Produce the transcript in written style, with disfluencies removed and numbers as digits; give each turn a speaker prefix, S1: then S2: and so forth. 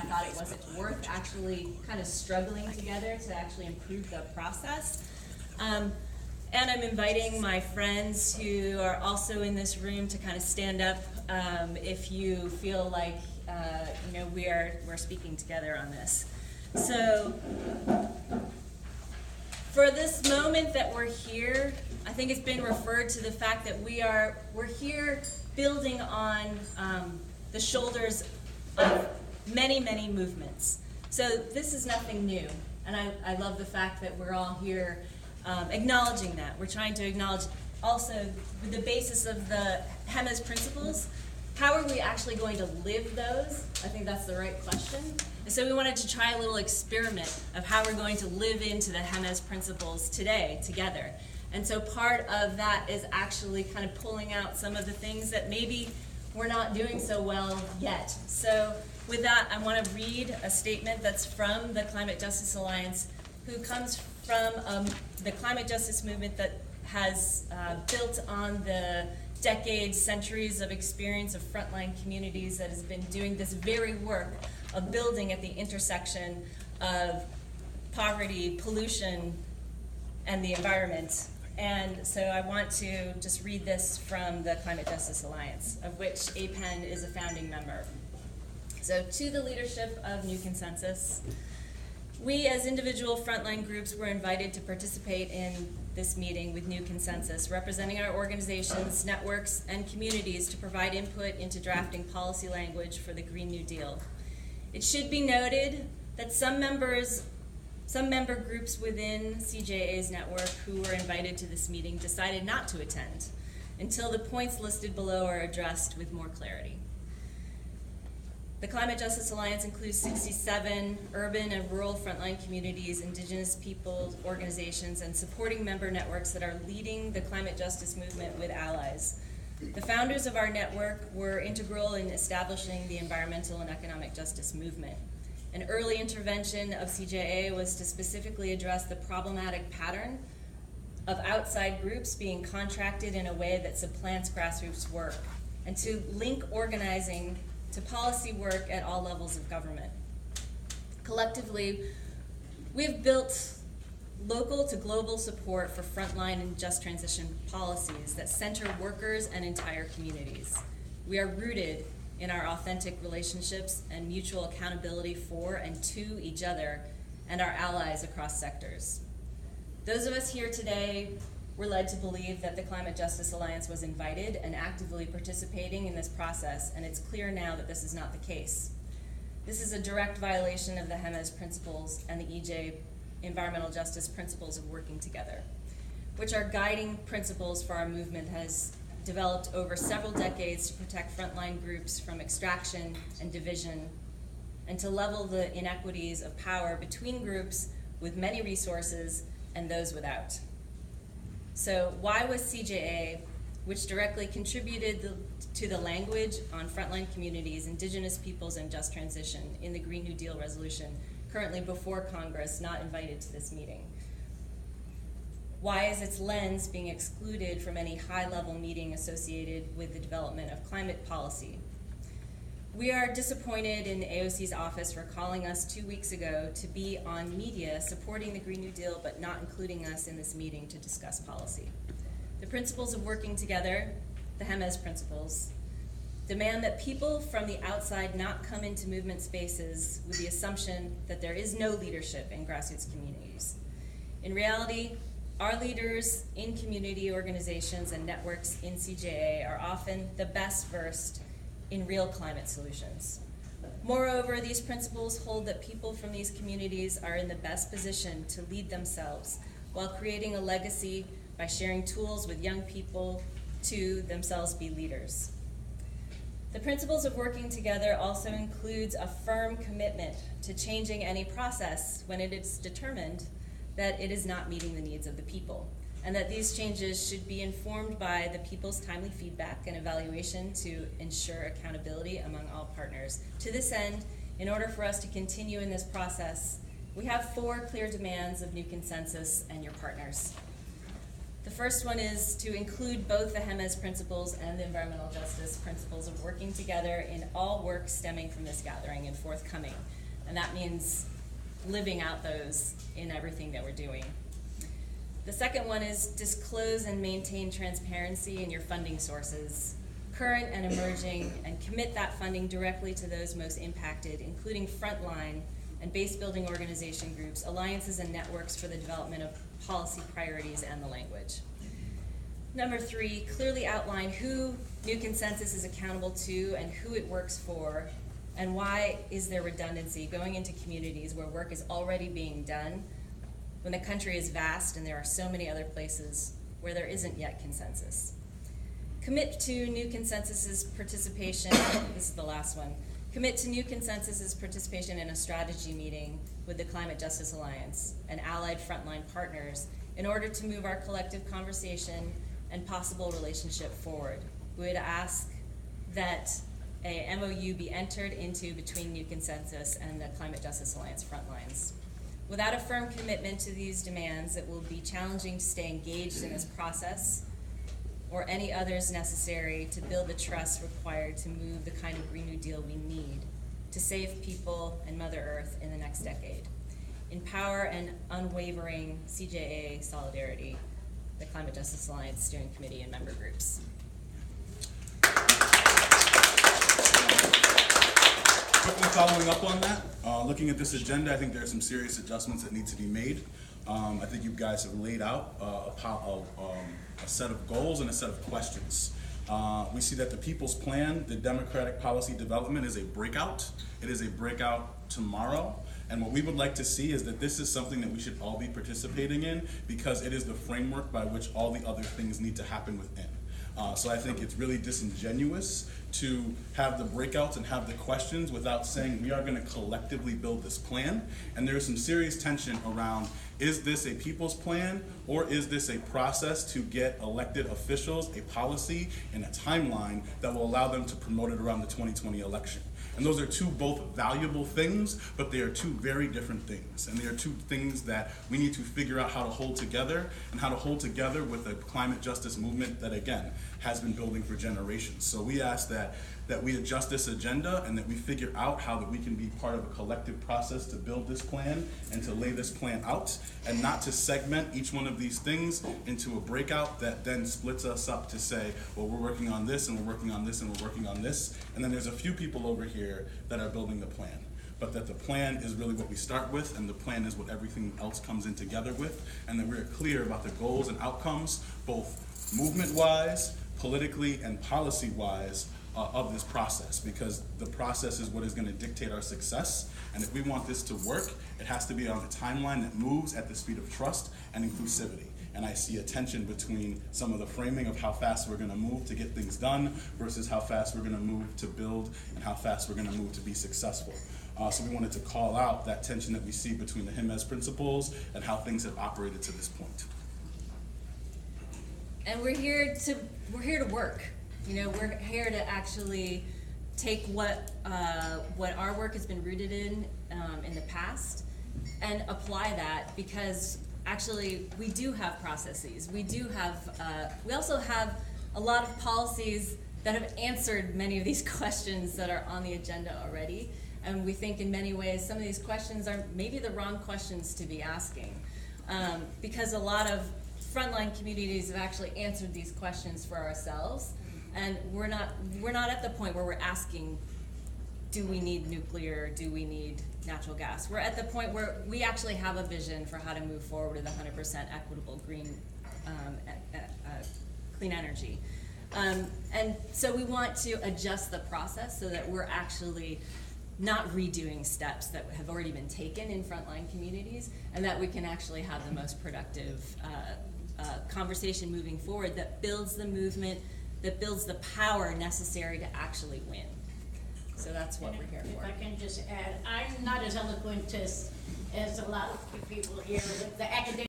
S1: I thought it wasn't worth actually kind of struggling together to actually improve the process. And I'm inviting my friends who are also in this room to kind of stand up if you feel like we're speaking together on this. So for this moment that we're here, I think it's been referred to the fact that we're here building on the shoulders of many, many movements. So this is nothing new, and I love the fact that we're all here acknowledging that. We're trying to acknowledge also the basis of the Jemez Principles. How are we actually going to live those? I think that's the right question. And so we wanted to try a little experiment of how we're going to live into the Jemez Principles today together. And so part of that is actually kind of pulling out some of the things that maybe we're not doing so well yet. So with that, I want to read a statement that's from the Climate Justice Alliance, who comes from the climate justice movement that has built on the decades, centuries of experience of frontline communities that has been doing this very work of building at the intersection of poverty, pollution, and the environment. And so I want to just read this from the Climate Justice Alliance, of which APEN is a founding member. So, to the leadership of New Consensus, we as individual frontline groups were invited to participate in this meeting with New Consensus, representing our organizations, networks, and communities to provide input into drafting policy language for the Green New Deal. It should be noted that some member groups within CJA's network who were invited to this meeting decided not to attend until the points listed below are addressed with more clarity. The Climate Justice Alliance includes 67 urban and rural frontline communities, indigenous people, organizations, and supporting member networks that are leading the climate justice movement with allies. The founders of our network were integral in establishing the environmental and economic justice movement. An early intervention of CJA was to specifically address the problematic pattern of outside groups being contracted in a way that supplants grassroots work, and to link organizing to policy work at all levels of government. Collectively, we've built local to global support for frontline and just transition policies that center workers and entire communities. We are rooted in our authentic relationships and mutual accountability for and to each other and our allies across sectors. Those of us here today were led to believe that the Climate Justice Alliance was invited and actively participating in this process, and it's clear now that this is not the case. This is a direct violation of the Jemez Principles and the EJ Environmental Justice Principles of Working Together, which are guiding principles for our movement has developed over several decades to protect frontline groups from extraction and division, and to level the inequities of power between groups with many resources and those without. So why was CJA, which directly contributed to the language on frontline communities, indigenous peoples, and just transition in the Green New Deal resolution currently before Congress, not invited to this meeting? Why is its lens being excluded from any high-level meeting associated with the development of climate policy? We are disappointed in AOC's office for calling us 2 weeks ago to be on media supporting the Green New Deal but not including us in this meeting to discuss policy. The principles of working together, the Jemez Principles, demand that people from the outside not come into movement spaces with the assumption that there is no leadership in grassroots communities. In reality, our leaders in community organizations and networks in CJA are often the best versed in real climate solutions. Moreover, these principles hold that people from these communities are in the best position to lead themselves while creating a legacy by sharing tools with young people to themselves be leaders. The principles of working together also includes a firm commitment to changing any process when it is determined that it is not meeting the needs of the people, and that these changes should be informed by the people's timely feedback and evaluation to ensure accountability among all partners. To this end, in order for us to continue in this process, we have 4 clear demands of New Consensus and your partners. The first one is to include both the Jemez Principles and the environmental justice principles of working together in all work stemming from this gathering and forthcoming. And that means living out those in everything that we're doing. The second one is disclose and maintain transparency in your funding sources, current and emerging, and commit that funding directly to those most impacted, including frontline and base-building organization groups, alliances and networks for the development of policy priorities and the language. Number 3, clearly outline who New Consensus is accountable to and who it works for, and why is there redundancy going into communities where work is already being done when the country is vast and there are so many other places where there isn't yet consensus. Commit to New Consensus's participation, this is the last one, commit to New Consensus's participation in a strategy meeting with the Climate Justice Alliance and allied frontline partners in order to move our collective conversation and possible relationship forward. We would ask that a MOU be entered into between New Consensus and the Climate Justice Alliance frontlines. Without a firm commitment to these demands, it will be challenging to stay engaged in this process or any others necessary to build the trust required to move the kind of Green New Deal we need to save people and Mother Earth in the next decade. In power and unwavering CJA solidarity, the Climate Justice Alliance Steering Committee and member groups.
S2: Quickly following up on that, looking at this agenda, I think there are some serious adjustments that need to be made. I think you guys have laid out a set of goals and a set of questions. We see that the People's Plan, the democratic policy development, is a breakout. It is a breakout tomorrow. And what we would like to see is that this is something that we should all be participating in because it is the framework by which all the other things need to happen within. So I think it's really disingenuous to have the breakouts and have the questions without saying we are going to collectively build this plan. And there is some serious tension around, is this a people's plan or is this a process to get elected officials, a policy, and a timeline that will allow them to promote it around the 2020 election? And those are two both valuable things, but they are two very different things. And they are two things that we need to figure out how to hold together and how to hold together with a climate justice movement that, again, has been building for generations. So we ask that we adjust this agenda and that we figure out how that we can be part of a collective process to build this plan and to lay this plan out and not to segment each one of these things into a breakout that then splits us up to say, well, we're working on this and we're working on this and we're working on this. And then there's a few people over here that are building the plan. But that the plan is really what we start with, and the plan is what everything else comes in together with, and that we're clear about the goals and outcomes, both movement-wise, politically, and policy-wise, of this process, because the process is what is going to dictate our success. And if we want this to work, it has to be on a timeline that moves at the speed of trust and inclusivity. And I see a tension between some of the framing of how fast we're going to move to get things done versus how fast we're going to move to build and how fast we're going to move to be successful. So we wanted to call out that tension that we see between the Jemez Principles and how things have operated to this point.
S1: And we're here to work. You know, we're here to actually take what our work has been rooted in the past and apply that, because actually we do have processes. We also have a lot of policies that have answered many of these questions that are on the agenda already. And we think in many ways some of these questions are maybe the wrong questions to be asking, because a lot of frontline communities have actually answered these questions for ourselves. And we're not at the point where we're asking, do we need nuclear, do we need natural gas? We're at the point where we actually have a vision for how to move forward with 100% equitable green, clean energy. And so we want to adjust the process so that we're actually not redoing steps that have already been taken in frontline communities, and that we can actually have the most productive conversation moving forward that builds the movement, that builds the power necessary to actually win. So that's what we're here for.
S3: If I can just add, I'm not as eloquent as a lot of people here with the academic